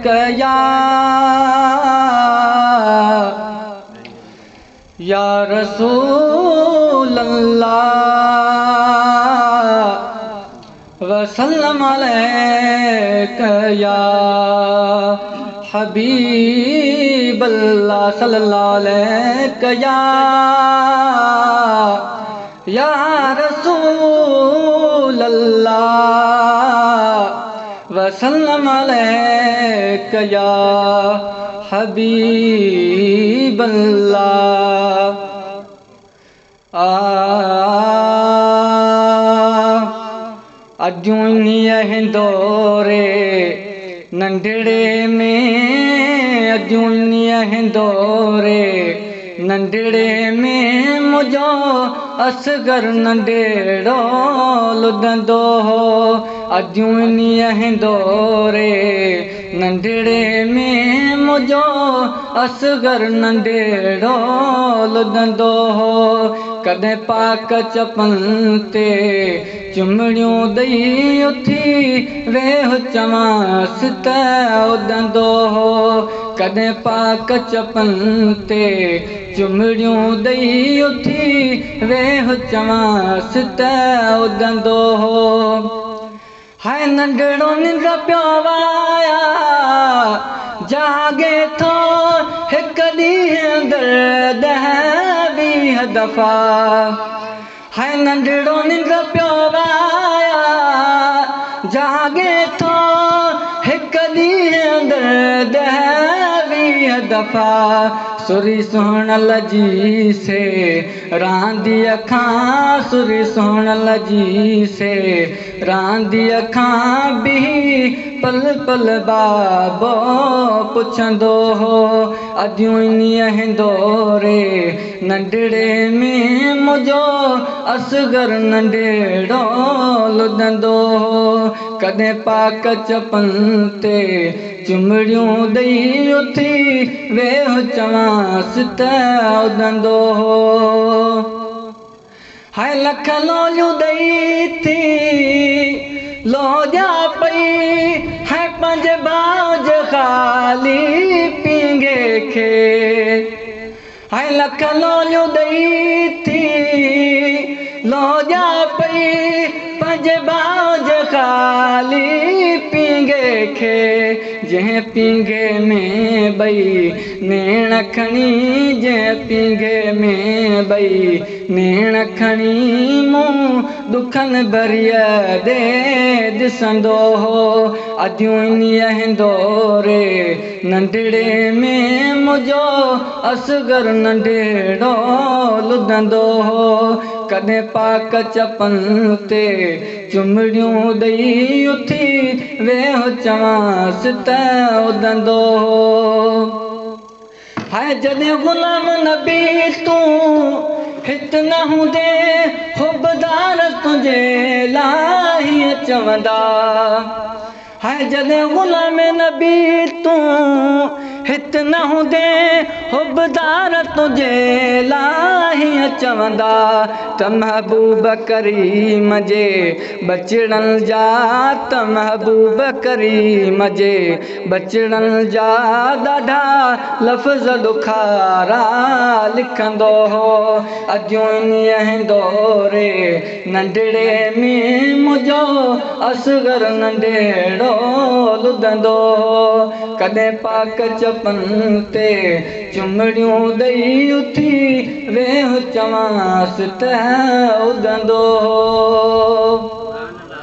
कया या रसूल अल्लाह वसल्लम अलैका या हबीब अल्लाह सल्लल्लाहु अलैका या रसूल अल्लाह वसल्लम अलैका या हबीब अल्लाह। अजूं दौरे नंढड़े में अजूं दौरे नंढड़े में मुझो असगर नंढड़ो लुदंदो हो। अजूं दौरे नंढड़े में मुझो असगर नंढड़ो लुदंदो हो। कदें पाक चपन ते चुमड़ियूं दई उथी वेह चवांस त उॾंदो हो। कदें पाक चपन ते चुमड़ियूं दई उथी वेह चवांस त उॾंदो हो। हाय नंढड़ो निंड पियो वाया जागे थो हिक ॾींहुं अंदरि 10-20 दफ़ा। हाय नंढड़ो निंड पियो वाया जागे थो हिक ॾींहुं अंदरि 10-20 दफ़ा। सुरी सुहिणल जी से रांदि अखां सुरी सुहिणल जी से रांदि अखां बिही पल पल बाबो पुछंदो हो। अजूं दौरे नंढड़े में मुझो असगर नंढड़ो लुदंदो हो। कदें पाक चपन ते चुमड़ियूं दई उथी वेह चवांस त उॾंदो हो। हाय लख लोलियूं दई थी लोजा पई है पंज बाज ख़ाली पींगे खे। हाय लख लोलियूं दई थी लोजा पई पंज बाज ख़ाली पींगे खे। जंहिं पींगे में ॿई नेण खणी जंहिं पींगे में ॿई नेण खणी मूं दुखनि भरिय दे ॾिसंदो हो। अजूं दौरे नंढड़े में मुझो असगर नंढड़ो लुदंदो हो। कदें पाक चपन ते चुमड़ियूं दई उथी वेह चवांस त उॾंदो हो। हाय जॾहिं ग़ुलाम नबी तूं हित न हूंदे ख़ुबदार तुंहिंजे लाइ चवंदा। हाय जॾहिं ग़ुलाम नबी तूं हित न हूंदे ख़ुबदार तुंहिंजे लाइ चवंदा। त महबूब करीम जे बचड़नि जा त महबूब करीम जे बचड़नि जा ॾाढा लफ़्ज़ ॾुखारा लिखंदो हो। अजूं दौरे नंढड़े में मुझो असगर नंढड़ो लुदंदो हो। कदें पाक चपन ते चुमड़ियूं दई उथी वेह चवांस त उॾंदो हो।